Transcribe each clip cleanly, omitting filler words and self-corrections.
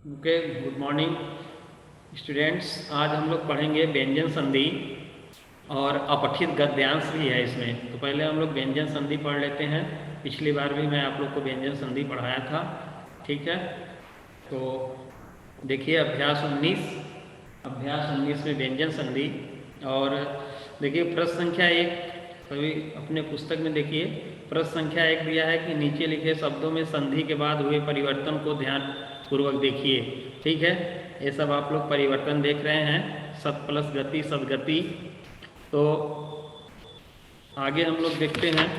Okay, good morning students. आज हम लोग पढ़ेंगे व्यंजन संधि और अपठित गद्यांश भी है इसमें। तो पहले हम लोग व्यंजन संधि पढ़ लेते हैं। पिछली बार भी मैं आप लोग को व्यंजन संधि पढ़ाया था, ठीक है। तो देखिए अभ्यास 19 में व्यंजन संधि। और देखिए प्रश्न संख्या 1, सभी अपने पुस्तक में देखिए। प्रश्न संख्या 1 दिया है कि नीचे लिखे शब्दों में संधि के बाद हुए परिवर्तन को ध्यान पूर्वक देखिए, ठीक है। ये सब आप लोग परिवर्तन देख रहे हैं, सत प्लस गति सदगति। तो आगे हम लोग देखते हैं,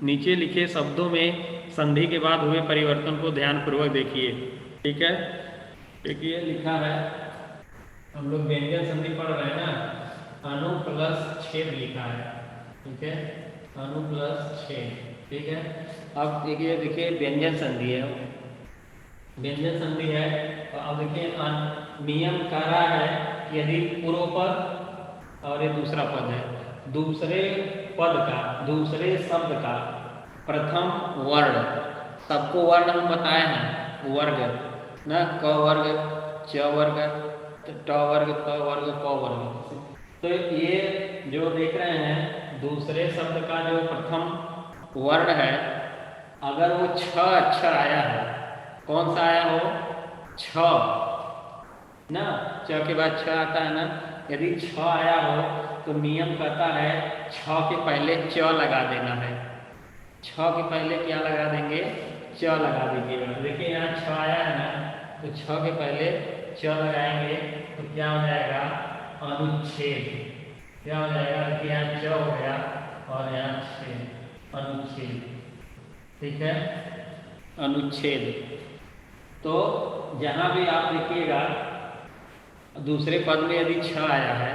नीचे लिखे शब्दों में संधि के बाद हुए परिवर्तन को ध्यान पूर्वक देखिए, ठीक है। देखिए लिखा है, हम लोग व्यंजन संधि पढ़ रहे हैं ना, अनु प्लस छेद लिखा है, ठीक है। अनु प्लस छेद, ठीक है। अब देखिए व्यंजन संधि है, व्यंजन संधि है। तो अब देखिए नियम कह रहा है यदि पूर्व पद और ये दूसरा पद है, दूसरे पद का, दूसरे शब्द का प्रथम वर्ण, सबको वर्ण हम बताए हैं, वर्ग ना, क वर्ग, च वर्ग, ट वर्ग, त वर्ग, प वर्ग। तो ये जो देख रहे हैं, दूसरे शब्द का जो प्रथम वर्ण है, अगर वो छ अक्षर आया है, कौन सा आया हो, छ ना, च के बाद छ आता है ना। यदि छ आया हो तो नियम कहता है छ के पहले च लगा देना है। छ के पहले क्या लगा देंगे, च लगा दीजिएगा। देखिए यहाँ छ आया है ना, तो छ के पहले च लगाएंगे तो क्या हो जाएगा, अनुच्छेद। क्या हो जाएगा, देखिए यहाँ च हो गया और यहाँ छेद, अनुच्छेद, ठीक है, अनुच्छेद। तो जहां भी आप देखिएगा दूसरे पद में यदि छ आया है,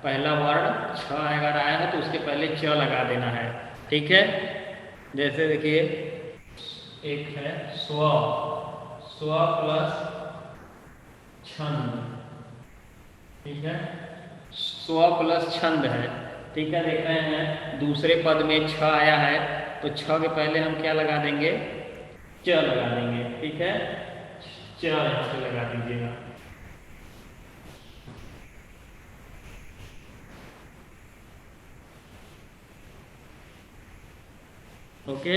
पहला वर्ण छ अगर आया है तो उसके पहले च लगा देना है, ठीक है। जैसे देखिए एक है स्व, स्व प्लस छंद, ठीक है, स्व प्लस छंद है, ठीक है। देख रहे हैं दूसरे पद में छ आया है तो छ के पहले हम क्या लगा देंगे, च लगा देंगे, ठीक है। च यहाँ से लगा दीजिएगा। ओके,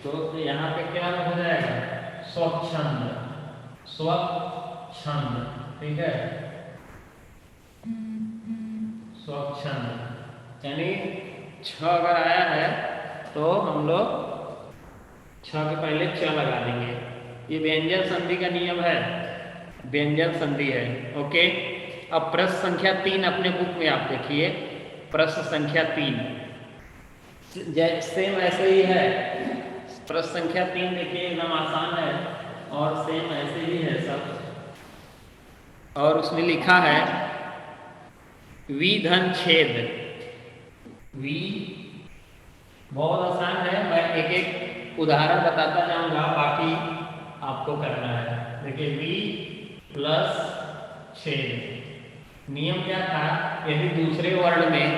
तो यहाँ पे क्या हो जाएगा, स्वच्छंद, स्वच्छंद, ठीक है, स्वच्छंद। यानी छ अगर आया है तो हम लोग छ के पहले च लगा देंगे। ये व्यंजन संधि का नियम है, व्यंजन संधि है, ओके। अब प्रश्न संख्या 3 अपने बुक में आप देखिए, प्रश्न संख्या 3 सेम ऐसे ही है। प्रश्न संख्या 3 देखिए एकदम आसान है और सेम ऐसे ही है सब। और उसमें लिखा है विधन छेद, वी, बहुत आसान है, मैं एक एक उदाहरण बताता जाऊंगा, बाकी आपको करना है। देखिए वी प्लस छेद, नियम क्या था, यदि दूसरे वर्ण में,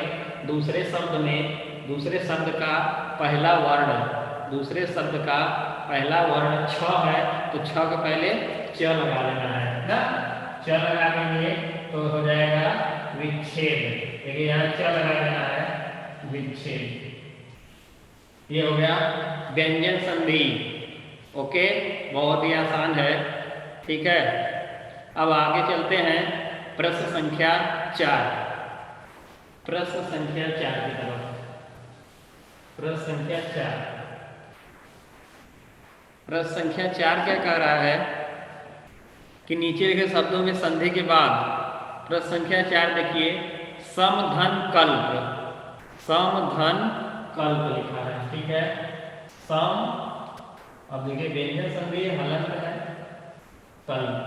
दूसरे शब्द में, दूसरे शब्द का पहला वर्ण, दूसरे शब्द का पहला वर्ण छ है तो छ के पहले च लगा लेना है ना। च लगा देंगे तो हो जाएगा विच्छेद। देखिए यहाँ च लगा देना है, विच्छेद। ये हो गया व्यंजन संधि, ओके, बहुत ही आसान है, ठीक है। अब आगे चलते हैं प्रश्न संख्या 4, प्रश्न संख्या 4 की तरफ। प्रश्न संख्या 4, प्रश्न संख्या 4 क्या कह रहा है कि नीचे लिखे शब्दों में संधि के बाद, प्रश्न संख्या 4 देखिए, समधन कल्प, समधन कल्प लिखा है, ठीक है, सम, अब देखिए व्यंजन संधि हलंत है, कल्प,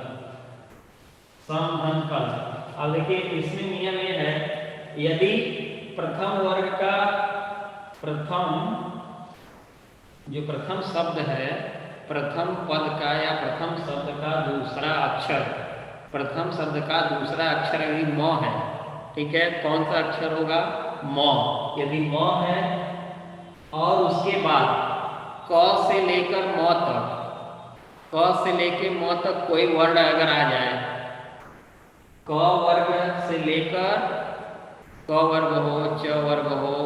समधन कल्प। अब देखिए इसमें नियम ये है, यदि प्रथम वर्ग का प्रथम, जो प्रथम शब्द है, प्रथम पद का या प्रथम शब्द का दूसरा अक्षर, प्रथम शब्द का दूसरा अक्षर यदि म है, ठीक है, कौन सा अक्षर होगा, म। यदि म है और उसके बाद क से लेकर म तक, क से लेके म तक कोई वर्ण अगर आ जाए, क वर्ग से लेकर क वर्ग हो, च वर्ग हो,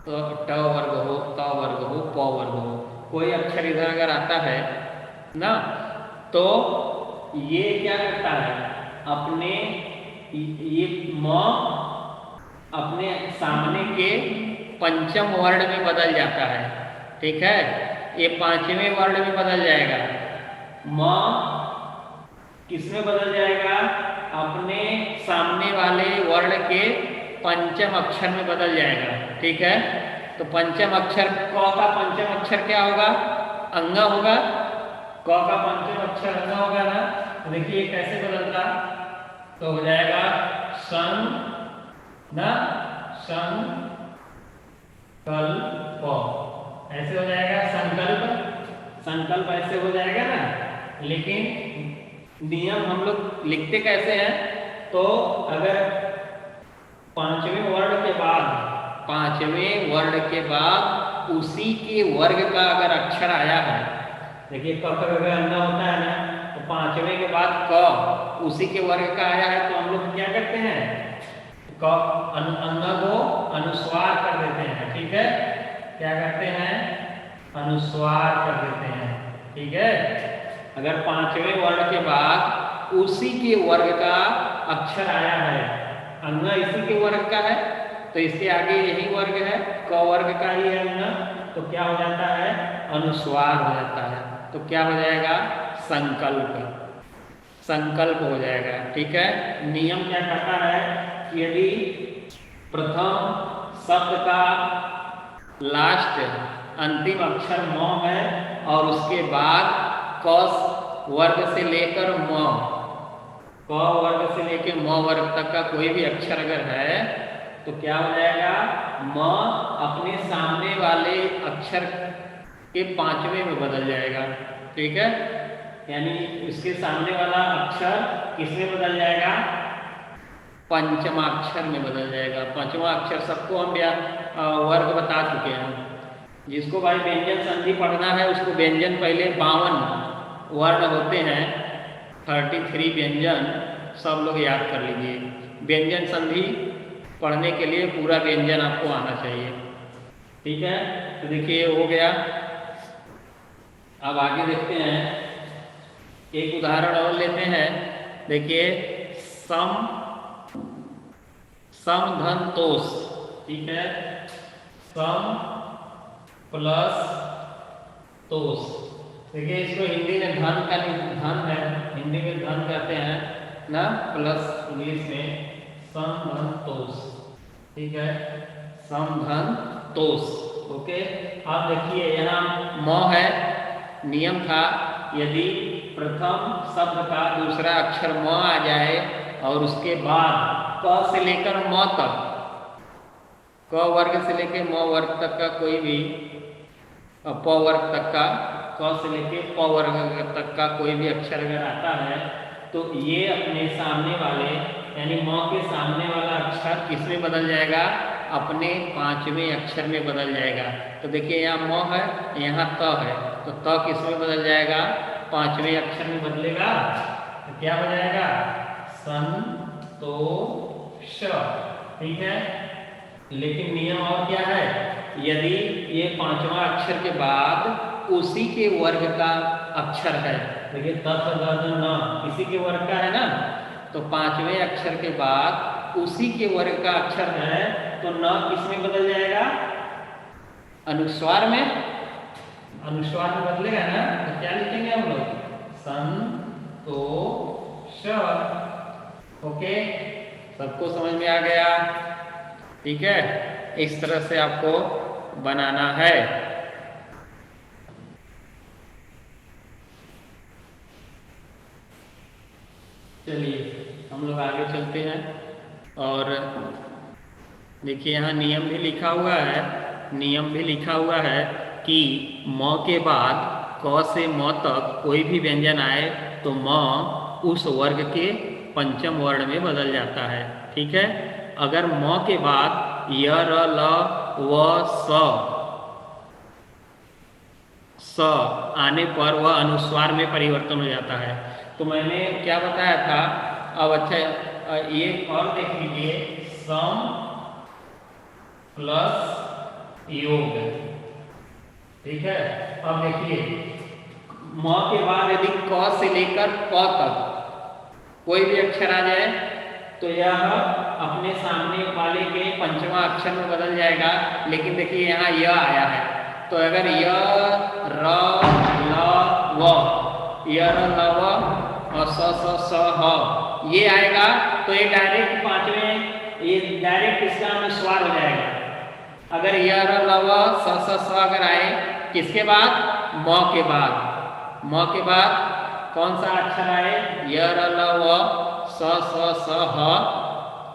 तो ट वर्ग हो, त वर्ग हो, प वर्ग हो, कोई अक्षर इधर अगर आता है ना, तो ये क्या करता है, अपने ये म अपने सामने के पंचम वर्ण में बदल जाता है। ठीक है, ये पांचवें वर्ण में बदल जाएगा। म किस में बदल जाएगा, अपने सामने वाले वर्ण के पंचम अक्षर में बदल जाएगा। ठीक है, तो पंचम अक्षर क का पंचम अक्षर क्या होगा, अंग होगा। क का पंचम अक्षर अंग होगा ना, तो देखिए कैसे बदलता, तो हो जाएगा सन ना, संकल्प, ऐसे हो जाएगा संकल्प, संकल्प ऐसे हो जाएगा ना। लेकिन नियम हम लोग लिखते कैसे हैं, तो अगर पांचवें वर्ण के बाद, पांचवें वर्ण के बाद उसी के वर्ग का अगर अक्षर आया है, देखिए क का अगर अंग होता है ना, तो पांचवें के बाद क उसी के वर्ग का आया है, तो हम लोग क्या करते हैं, क अंग को अनुस्वार कर देते हैं। ठीक है, क्या करते हैं, अनुस्वार कर देते हैं। ठीक है, अगर पांचवें वर्ण के बाद उसी के वर्ग का अक्षर आया है, अंग इसी के वर्ग का है, तो इसके आगे यही वर्ग है, क वर्ग का ही है अंग, तो क्या हो जाता है, अनुस्वार हो जाता है। तो क्या हो जाएगा, संकल्प, संकल्प हो जाएगा। ठीक है, नियम क्या कहता है कि यदि प्रथम शब्द का लास्ट अंतिम अक्षर म है और उसके बाद क वर्ग से लेकर म, क वर्ग से लेकर म वर्ग तक का कोई भी अक्षर अगर है, तो क्या हो जाएगा, म अपने सामने वाले अक्षर के पांचवें में बदल जाएगा। ठीक है, यानी इसके सामने वाला अक्षर किसमें बदल जाएगा, पंचमाक्षर में बदल जाएगा। पांचवा अक्षर सबको हम वर्ग बता चुके हैं। जिसको भाई व्यंजन संधि पढ़ना है उसको व्यंजन पहले 52 वर्ण होते हैं, 33 व्यंजन सब लोग याद कर लीजिए। व्यंजन संधि पढ़ने के लिए पूरा व्यंजन आपको आना चाहिए। ठीक है, तो देखिए हो गया। अब आगे देखते हैं, एक उदाहरण और लेते हैं। देखिए सम धन तोष। ठीक है, सम प्लस तोष। देखिए इसको हिंदी में धन का, धन है हिंदी में धन कहते हैं ना, प्लस इंग्लिश में सम धन तोष। ठीक है, सम धन तोष। ओके, अब देखिए यहाँ म है, नियम था यदि प्रथम शब्द का दूसरा अक्षर म आ जाए और उसके बाद क से लेकर म तक, क वर्ग से लेकर म वर्ग तक का कोई भी, प वर्ग तक का, क से लेकर प वर्ग तक का कोई भी अक्षर अगर आता है, तो ये अपने सामने वाले यानी म के सामने वाला अक्षर किसमें बदल जाएगा, अपने पांचवें अक्षर में बदल जाएगा। तो देखिए यहाँ म है, यहाँ त है, तो त किसमें बदल जाएगा, पांचवें अक्षर में बदलेगा, तो क्या हो जाएगा, संतोष। ठीक है, लेकिन नियम और क्या है, यदि ये पांचवा अक्षर के बाद उसी के वर्ग का अक्षर है, देखिए न इसी के वर्ग का है ना, तो पांचवें अक्षर के बाद उसी के वर्ग का अक्षर है, तो न किसमें बदल जाएगा, अनुस्वार में, अनुस्वार में बदलेगा ना, तो क्या लिखेंगे हम लोग, संतोष। ओके, सबको समझ में आ गया। ठीक है, इस तरह से आपको बनाना है। चलिए हम लोग आगे चलते हैं। और देखिए यहाँ नियम भी लिखा हुआ है, नियम भी लिखा हुआ है कि म के बाद क से म तक कोई भी व्यंजन आए तो म उस वर्ग के पंचम वर्ण में बदल जाता है। ठीक है, अगर म के बाद य र ल व स स आने पर वह अनुस्वार में परिवर्तन हो जाता है। तो मैंने क्या बताया था, अब अच्छा ये और देख लीजिए, सम प्लस योग, ठीक है। अब देखिए म के बाद यदि क से लेकर प तक कोई भी अक्षर आ जाए तो यह अपने सामने वाले के पंचवा अक्षर में बदल जाएगा। लेकिन देखिए यहाँ य आया है, तो अगर य र ल व, य र ल व और स ह ये आएगा तो ये डायरेक्ट पांचवें, ये डायरेक्ट इसका अनुस्वार हो जाएगा। अगर य र ल व स अगर आए किसके बाद, म के बाद, म के बाद कौन सा अक्षर आए, य र ल व स ह,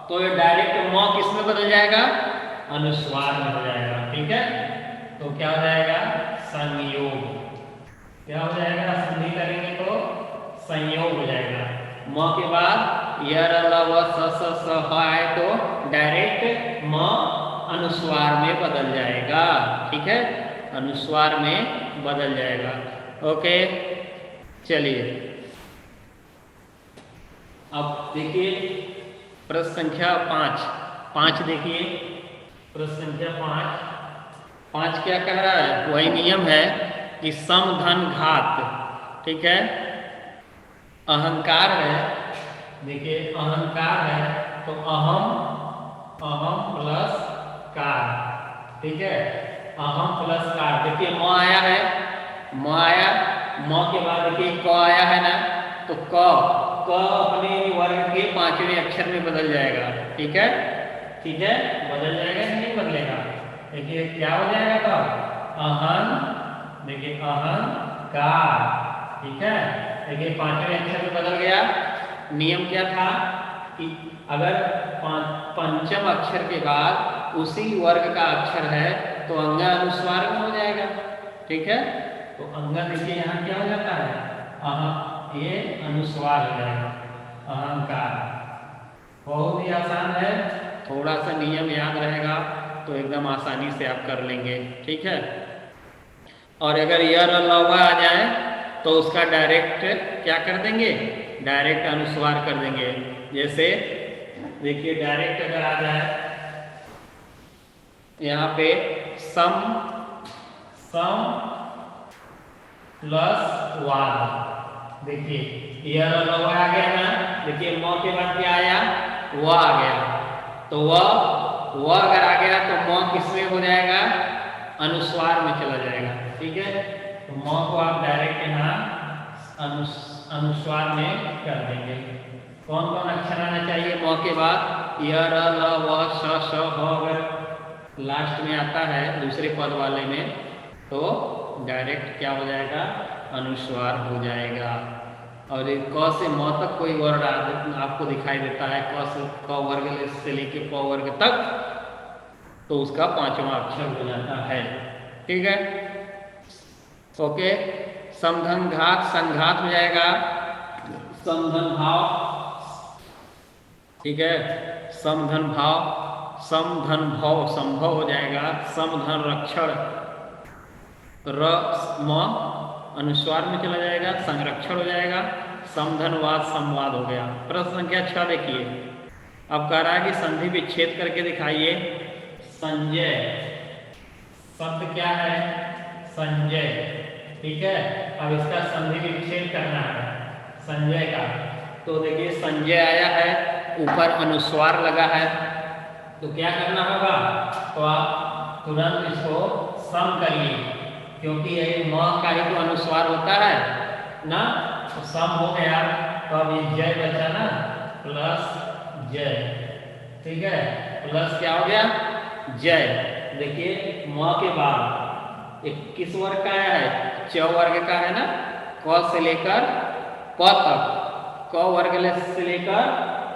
तो ये डायरेक्ट म किस में बदल जाएगा, अनुस्वार में हो जाएगा, ठीक है। तो क्या हो जाएगा, संयोग। क्या हो जाएगा, संधि करेंगे तो संयोग हो जाएगा। म के बाद य र ल व स ह आए तो डायरेक्ट म अनुस्वार में बदल जाएगा, ठीक है, अनुस्वार में बदल जाएगा। ओके, चलिए अब देखिए प्रश्न संख्या 5 देखिए, प्रश्न संख्या 5 क्या कह रहा है, वही नियम है कि सम धन घात, ठीक है, अहंकार है। देखिए अहंकार है तो अहम प्लस कार, ठीक है, अहम प्लस कार। देखिए म आया है, म आया, म के बाद देखिए क आया है ना, तो क अपने वर्ग के पांचवें अक्षर में बदल जाएगा, ठीक है, ठीक है, बदल जाएगा कि नहीं बदलेगा। देखिए क्या हो जाएगा तब, अहन, देखिए अहंकार, ठीक है। देखिए पांचवें अक्षर में बदल गया। नियम क्या था कि अगर पंचम अक्षर के बाद उसी वर्ग का अक्षर है तो अंगा अनुस्वार में हो जाएगा, ठीक है। तो अंगा देखिए यहाँ क्या हो जाता है, ये अनुस्वार हो जाएगा, अहंकार। बहुत ही आसान है, थोड़ा सा नियम याद रहेगा तो एकदम आसानी से आप कर लेंगे, ठीक है। और अगर य र ल व आ जाए तो उसका डायरेक्ट क्या कर देंगे, डायरेक्ट अनुस्वार कर देंगे। जैसे देखिए डायरेक्ट अगर आ जाए यहाँ पे सम प्लस वाद, देखिए य र ल व आ गया ना, देखिए म के बाद क्या आया, व आ गया, तो व अगर आ गया तो म किसमें हो जाएगा, अनुस्वार में चला जाएगा, ठीक है। तो म को आप डायरेक्ट यहाँ अनुस्वार में कर देंगे। कौन कौन अक्षर आना चाहिए म के बाद, य र ल व स ह अगर लास्ट में आता है दूसरे पद वाले में तो डायरेक्ट क्या हो जाएगा, अनुस्वार हो जाएगा। और क से म तक कोई वर्ड आपको दिखाई देता है, क वर्ग से लेके प वर्ग तक, तो उसका पांचवा अक्षर हो जाता है, ठीक है। ओके, समधन घात संघात हो जाएगा, समधन भाव, ठीक है, समधन भाव, समधन भव संभव हो जाएगा, समधन रक्षण, र म अनुस्वार में चला जाएगा, संरक्षण हो जाएगा, समधनवाद संवाद हो गया। प्रश्न संख्या 6 देखिए, अब कह रहा है कि संधि विच्छेद करके दिखाइए। संजय शब्द क्या है, संजय, ठीक है। अब इसका संधि विच्छेद करना है संजय का, तो देखिए संजय आया है, ऊपर अनुस्वार लगा है, तो क्या करना होगा, तो आप तुरंत इसको सम करिए, क्योंकि ये म का ही तो अनुस्वार होता है ना, तो सम हो गया। तो अब ये जय बचा ना, प्लस जय, ठीक है, प्लस क्या हो गया, जय। देखिए म के बाद एक किस वर्ग का आया है, च वर्ग का है ना, क से लेकर प तक, क वर्ग से लेकर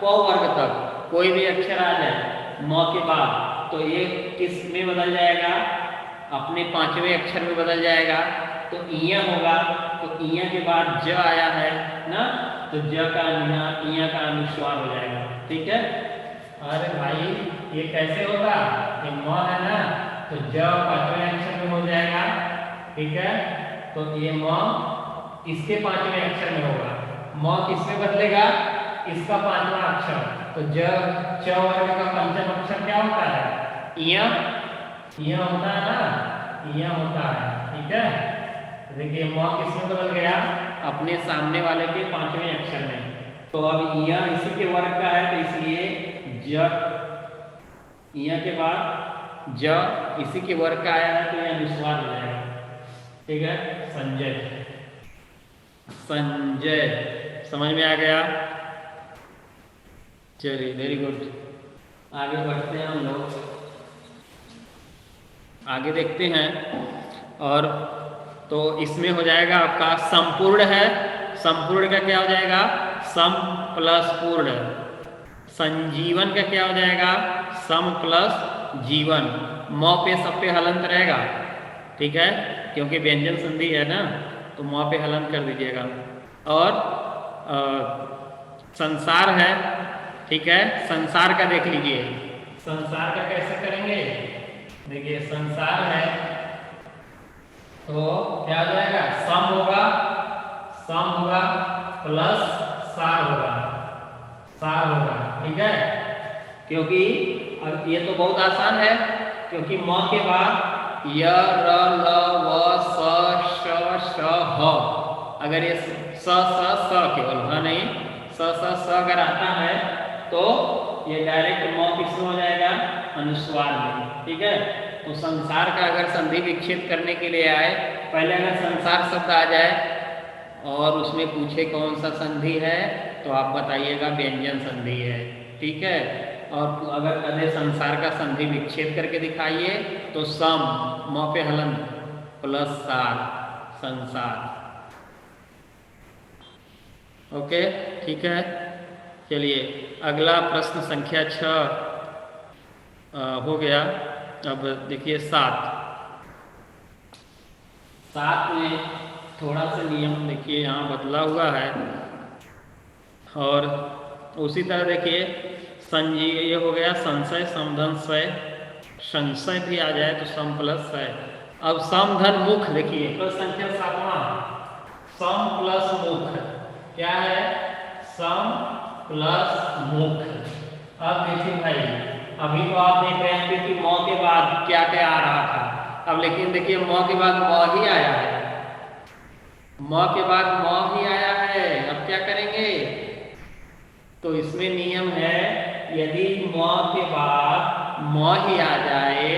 प वर्ग तक कोई भी अक्षर आ जाए म के बाद तो ये किस में बदल जाएगा, अपने पांचवें अक्षर में बदल जाएगा, तो इया होगा। तो इया के बाद ज आया है ना, तो ज का इया का अनुस्वार हो जाएगा, ठीक है। अरे भाई ये कैसे होगा, ये म है ना, तो ज पांचवें अक्षर में हो जाएगा, ठीक है। तो ये म इसके पांचवें अक्षर में होगा। म किसमें बदलेगा? इसका पांचवा अक्षर। तो ज च वर्ग का पंचम अक्षर क्या होता है? इया। इया होता है ना, इया होता है। ठीक है, देखिए म किसमें बदल गया? अपने सामने वाले के पांचवें अक्षर में। तो अब इया इसी के वर्ग का है, तो इसलिए ज, इया के बाद ज इसी के वर्ग का आया है, तो यह अनुस्वार हो जाएगा। ठीक है, संजय। संजय समझ में आ गया? चलिए, वेरी गुड। आगे बढ़ते हैं हम लोग, आगे देखते हैं। और तो इसमें हो जाएगा आपका संपूर्ण है। संपूर्ण का क्या हो जाएगा? सम प्लस पूर्ण। संजीवन का क्या हो जाएगा? सम प्लस जीवन। म पे सब पे हलंत रहेगा। ठीक है, क्योंकि व्यंजन संधि है ना, तो म पे हलंत कर दीजिएगा। और संसार है। ठीक है, संसार का देख लीजिए। संसार का कैसे करेंगे? देखिए संसार है तो क्या हो जाएगा? सम होगा, सम होगा प्लस सार होगा, सार होगा। ठीक है, क्योंकि अब ये तो बहुत आसान है, क्योंकि म के बाद य र ल व स श श ह, अगर ये स केवल ह नहीं, स अगर आता है तो ये डायरेक्ट म किसमें हो जाएगा? अनुस्वार में। ठीक है, तो संसार का अगर संधि विच्छेद करने के लिए आए, पहले अगर संसार शब्द आ जाए और उसमें पूछे कौन सा संधि है, तो आप बताइएगा व्यंजन संधि है। ठीक है, और अगर कदे संसार का संधि विच्छेद करके दिखाइए, तो सम म पे हलंत प्लस सार, संसार। ओके, ठीक है। चलिए, अगला प्रश्न संख्या 6 हो गया। अब देखिए 7 में थोड़ा सा नियम देखिए यहाँ बदला हुआ है। और उसी तरह देखिए ये हो गया संशय, समधन स्वय। संशय भी आ जाए तो सम प्लस स्वय। अब समधन मुख देखिए, प्रश्न संख्या 7, सम प्लस मुख क्या है? सम प्लस मुख। अब देखिए भाई, अभी तो आप देख रहे हैं कि म के बाद क्या क्या आ रहा था। अब लेकिन देखिए म के बाद म ही आया है, म के बाद म ही आया है। अब क्या करेंगे? तो इसमें नियम है, यदि म के बाद म ही आ जाए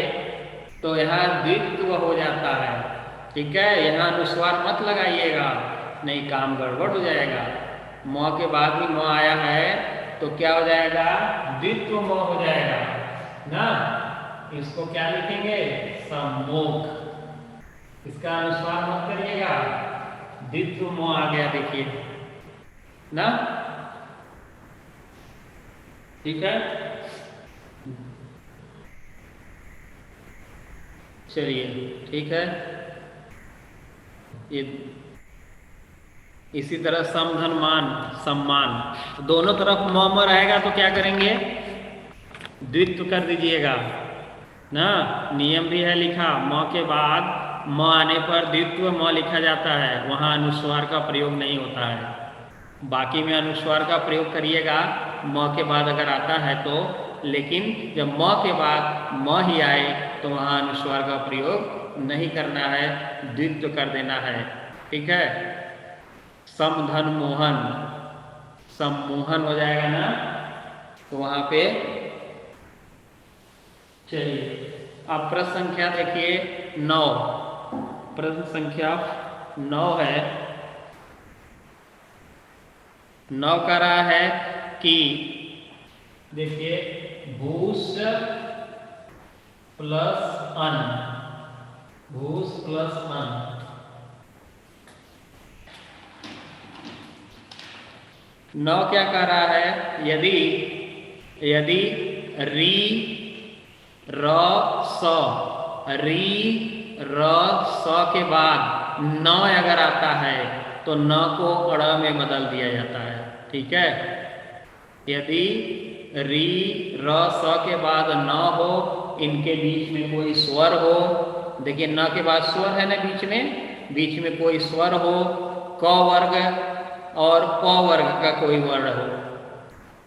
तो यहाँ द्वित्व हो जाता है। ठीक है, यहाँ अनुस्वार मत लगाइएगा, नहीं काम गड़बड़ हो जाएगा। म के बाद ही म आया है तो क्या हो जाएगा? द्वित्व म हो जाएगा ना। इसको क्या लिखेंगे? सम्मुख। इसका अनुस्वार मत करिएगा, द्वित्व म आ गया देखिए ना। ठीक है, चलिए ठीक है। ये इसी तरह समधन मान, सम्मान, दोनों तरफ म रहेगा तो क्या करेंगे? द्वित्व कर दीजिएगा ना। नियम भी है लिखा, म के बाद म आने पर द्वित्व म लिखा जाता है, वहां अनुस्वार का प्रयोग नहीं होता है। बाकी में अनुस्वार का प्रयोग करिएगा म के बाद अगर आता है तो, लेकिन जब म के बाद म ही आए तो वहां अनुस्वार का प्रयोग नहीं करना है, द्वित्व कर देना है। ठीक है, समधन मोहन, सम्मोहन हो जाएगा ना, तो वहां पे। चलिए, अब प्रश्न संख्या देखिए 9, प्रश्न संख्या 9 है। 9 कह रहा है कि देखिए भूष प्लस अन्न, भूष प्लस अन्न। 9 क्या कह रहा है? यदि री र स, री र स के बाद न अगर आता है तो न को अड़ में बदल दिया जाता है। ठीक है, यदि री र स के बाद न हो, इनके बीच में कोई स्वर हो, देखिए न के बाद स्वर है ना बीच में, बीच में कोई स्वर हो, क वर्ग और प वर्ग का कोई वर्ण हो,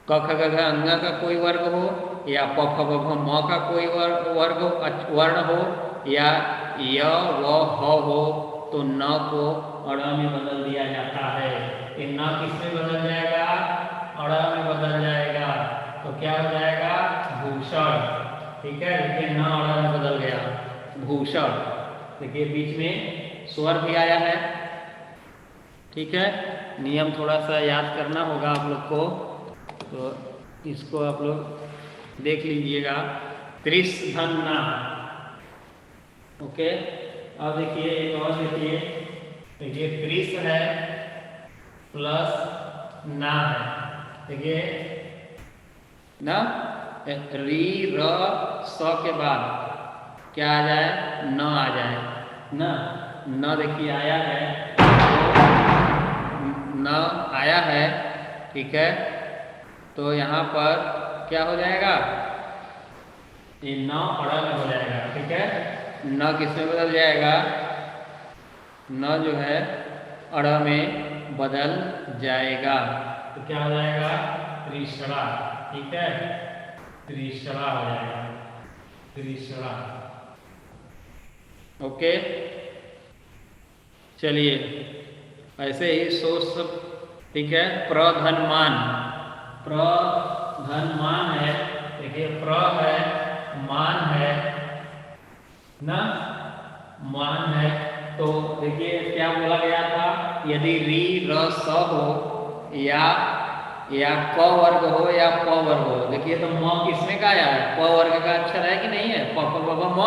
क ख ग घ अंग का कोई वर्ग हो, या प फ ब भ म का कोई वर्ण हो, या य व ह हो, तो न को अड़ में बदल दिया जाता है। ये न किस में बदल जाएगा? अड़ में बदल जाएगा। तो क्या हो जाएगा? भूषण। ठीक है, देखिए न अड़ में बदल गया, भूषण। देखिए बीच में स्वर भी आया है। ठीक है, नियम थोड़ा सा याद करना होगा आप लोग को, तो इसको आप लोग देख लीजिएगा। त्रिस धन ना। ओके, अब देखिए एक और देखिए, देखिए त्रिस है प्लस ना है। देखिए ना, री र स के बाद क्या आ जाए? न आ जाए ना। न देखिए आया है, न आया है। ठीक है, तो यहाँ पर क्या हो जाएगा? ये न अड़ में हो जाएगा। ठीक है, न किस में बदल जाएगा? न जो है अड़ में बदल जाएगा। तो क्या हो जाएगा? त्रिशरा। ठीक है, त्रिशरा हो जाएगा, त्रिशरा। ओके, चलिए ऐसे ही सोच सब। ठीक है, प्रधनमान। प्रधनमान है, देखिए प्र है, मान है ना, मान है। तो देखिए क्या बोला गया था? यदि री र स हो, या क वर्ग हो या प वर्ग हो। देखिए तो म किसमें का आया है? प वर्ग का अक्षर है कि नहीं है? प प ब भ म,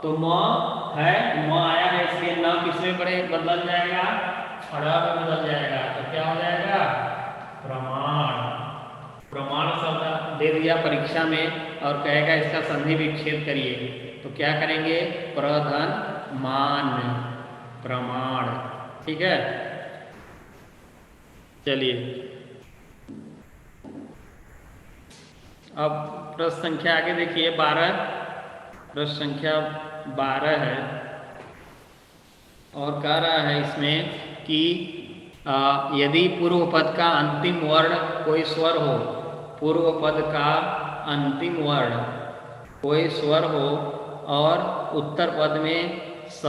तो म है, म आया है, इसलिए न किसमें बदल जाएगा? अड़ में बदल जाएगा। तो क्या हो जाएगा? प्रमाण। प्रमाण शब्द दे दिया परीक्षा में और कहेगा इसका संधि विच्छेद करिए, तो क्या करेंगे? प्रधन मान, प्रमाण। ठीक है, चलिए अब प्रश्न संख्या आगे देखिए 12। प्रश्न संख्या 12 है और कह रहा है इसमें कि यदि पूर्व पद का अंतिम वर्ण कोई स्वर हो, पूर्व पद का अंतिम वर्ण कोई स्वर हो और उत्तर पद में स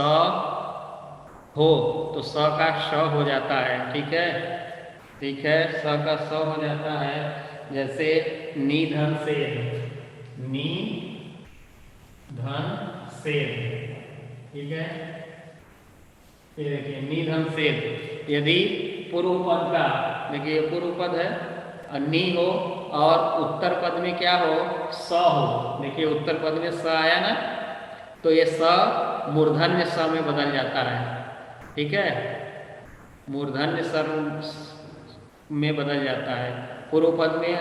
हो, तो स का श हो जाता है। ठीक है, ठीक है, स का स हो जाता है। जैसे निधन से, नी धन से। ठीक है, ये देखिए निधन से। यदि पूर्व पद का, देखिए पूर्व पद है, नी हो और उत्तर पद में क्या हो? स हो। देखिए उत्तर पद में स आया ना, तो ये स मूर्धन्य स में बदल जाता है। ठीक है, मूर्धन्य स में बदल जाता है। पूर्व पद में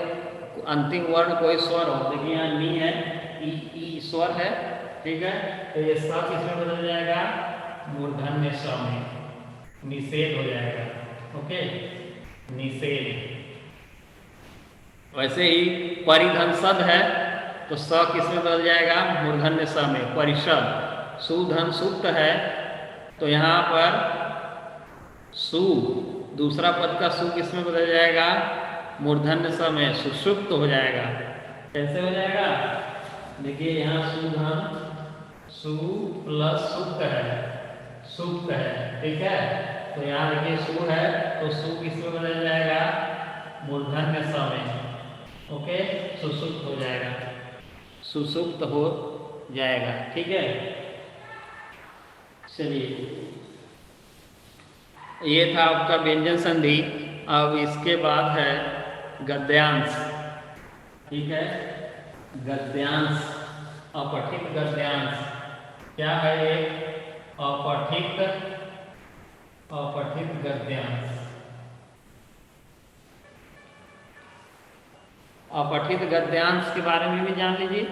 अंतिम वर्ण कोई स्वर हो, देखिए यहाँ नी है, ई स्वर है। ठीक है, तो ये स किसमें बदल जाएगा? मूर्धन्य स में, निषेध हो जाएगा। ओके, निषेध। वैसे ही परिधन सद है, तो स किसमें बदल जाएगा? मूर्धन्य स में, परिषद। सुधन सुक्त है, तो यहाँ पर सु, दूसरा पद का सु किसमें बदल जाएगा? मूर्धन्य स में, सुषुप्त हो जाएगा। कैसे हो जाएगा? देखिए यहाँ सुधन, सु प्लस सुक्त है, सुक्त है। ठीक है, तो यहाँ देखिए सु है, तो सु किसमें बदल जाएगा? मूर्धन्य स में। ओके, सुसुप्त हो जाएगा, सुसुप्त हो जाएगा। ठीक है, चलिए ये था आपका व्यंजन संधि। अब इसके बाद है गद्यांश। ठीक है, गद्यांश, अपठित गद्यांश। क्या है ये? अपठित, अपठित गद्यांश। अपठित गद्यांश के बारे में भी जान लीजिए।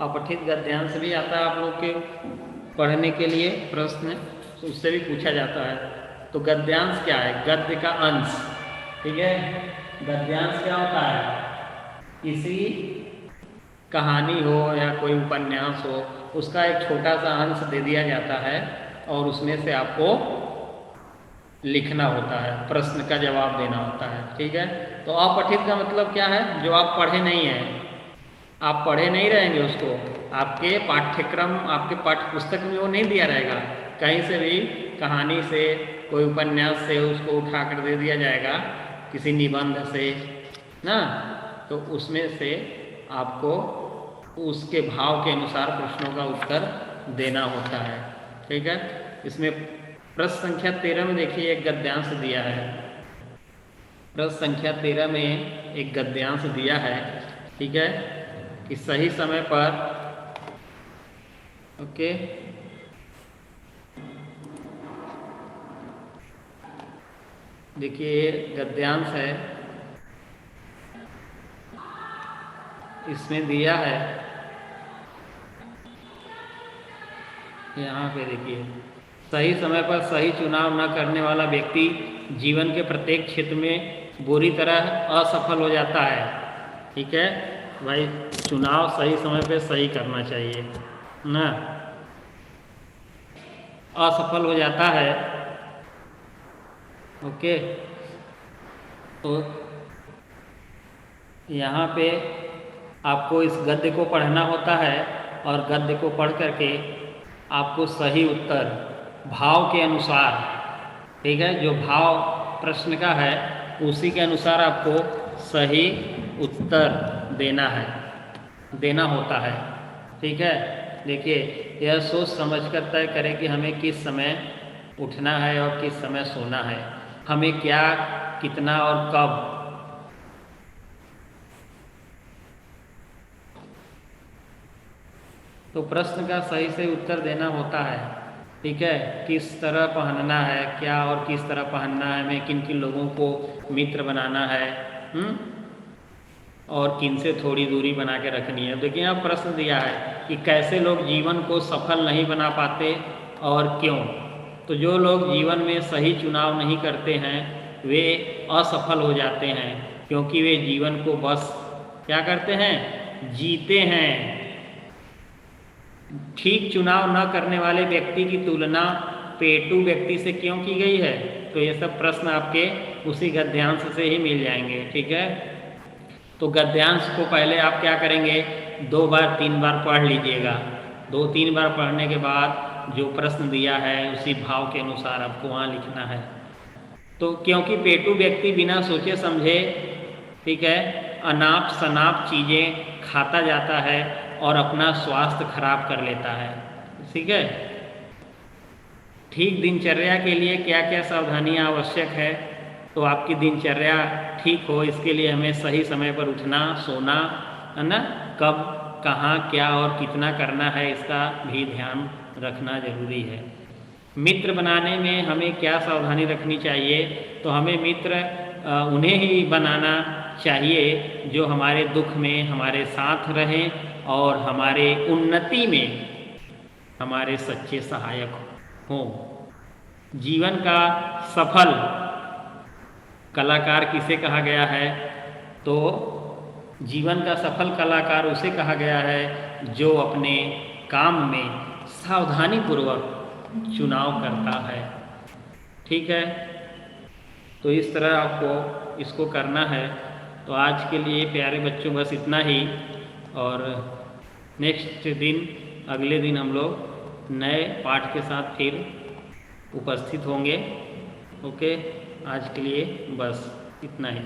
अपठित गद्यांश भी आता है आप लोग के पढ़ने के लिए, प्रश्न तो उससे भी पूछा जाता है। तो गद्यांश क्या है? गद्य का अंश। ठीक है, गद्यांश क्या होता है? किसी कहानी हो या कोई उपन्यास हो, उसका एक छोटा सा अंश दे दिया जाता है और उसमें से आपको लिखना होता है, प्रश्न का जवाब देना होता है। ठीक है, तो अपठित का मतलब क्या है? जो आप पढ़े नहीं हैं, आप पढ़े नहीं रहेंगे उसको, आपके पाठ्यक्रम, आपके पाठ्य पुस्तक में वो नहीं दिया रहेगा, कहीं से भी कहानी से, कोई उपन्यास से उसको उठा कर दे दिया जाएगा, किसी निबंध से ना, तो उसमें से आपको उसके भाव के अनुसार प्रश्नों का उत्तर देना होता है। ठीक है, इसमें प्रश्न संख्या 13 में देखिए एक गद्यांश दिया है। प्रश्न संख्या 13 में एक गद्यांश दिया है। ठीक है, कि सही समय पर, ओके, देखिए गद्यांश है, इसमें दिया है, यहाँ पे देखिए, सही समय पर सही चुनाव न करने वाला व्यक्ति जीवन के प्रत्येक क्षेत्र में बुरी तरह असफल हो जाता है। ठीक है भाई, चुनाव सही समय पे सही करना चाहिए ना, असफल हो जाता है। ओके, तो यहाँ पे आपको इस गद्य को पढ़ना होता है और गद्य को पढ़ करके आपको सही उत्तर भाव के अनुसार, ठीक है, जो भाव प्रश्न का है उसी के अनुसार आपको सही उत्तर देना होता है। ठीक है, देखिए यह सोच समझकर तय करें कि हमें किस समय उठना है और किस समय सोना है, हमें क्या, कितना और कब। तो प्रश्न का सही से उत्तर देना होता है। ठीक है, किस तरह पहनना है, क्या और किस तरह पहनना है, हमें किन किन लोगों को मित्र बनाना है, और किन से थोड़ी दूरी बना के रखनी है। देखिए यहाँ प्रश्न दिया है कि कैसे लोग जीवन को सफल नहीं बना पाते और क्यों। तो जो लोग जीवन में सही चुनाव नहीं करते हैं वे असफल हो जाते हैं, क्योंकि वे जीवन को बस क्या करते हैं, जीते हैं। ठीक चुनाव न करने वाले व्यक्ति की तुलना पेटू व्यक्ति से क्यों की गई है? तो ये सब प्रश्न आपके उसी गद्यांश से ही मिल जाएंगे। ठीक है, तो गद्यांश को पहले आप क्या करेंगे, 2 बार 3 बार पढ़ लीजिएगा। 2-3 बार पढ़ने के बाद जो प्रश्न दिया है उसी भाव के अनुसार आपको वहाँ लिखना है। तो क्योंकि पेटू व्यक्ति बिना सोचे समझे, ठीक है, अनाप शनाप चीज़ें खाता जाता है और अपना स्वास्थ्य खराब कर लेता है। ठीक है, ठीक दिनचर्या के लिए क्या क्या सावधानियां आवश्यक है? तो आपकी दिनचर्या ठीक हो इसके लिए हमें सही समय पर उठना, सोना, है ना, कब, कहाँ, क्या और कितना करना है इसका भी ध्यान रखना जरूरी है। मित्र बनाने में हमें क्या सावधानी रखनी चाहिए? तो हमें मित्र उन्हें ही बनाना चाहिए जो हमारे दुख में हमारे साथ रहें और हमारे उन्नति में हमारे सच्चे सहायक हों। जीवन का सफल कलाकार किसे कहा गया है? तो जीवन का सफल कलाकार उसे कहा गया है जो अपने काम में सावधानीपूर्वक चुनाव करता है। ठीक है, तो इस तरह आपको इसको करना है। तो आज के लिए प्यारे बच्चों बस इतना ही, और नेक्स्ट दिन, अगले दिन हम लोग नए पाठ के साथ फिर उपस्थित होंगे। ओके, आज के लिए बस इतना ही।